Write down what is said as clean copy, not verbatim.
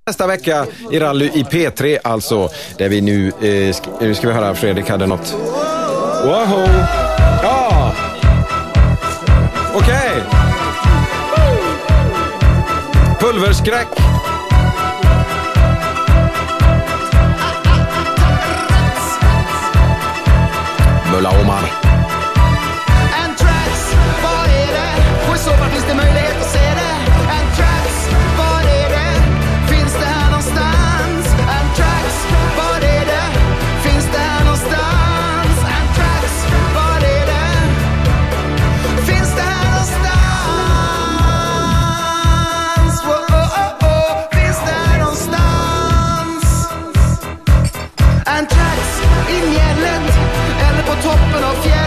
Nästa vecka i rally i P3 alltså, där vi nu ska vi höra Fredrik hade något. Wow! Ja! Okej! Pulverskräck! Mulla Omar. Anthrax, vad är det? Och i så fall finns det möjlighet att se det. Anthrax, vad är det? Finns det här någonstans? Anthrax, vad är det? Finns det här någonstans? Anthrax, vad är det? Finns det här någonstans? Oh, oh, oh, oh. Finns det här någonstans? Anthrax, i mjället eller på toppen av fjället.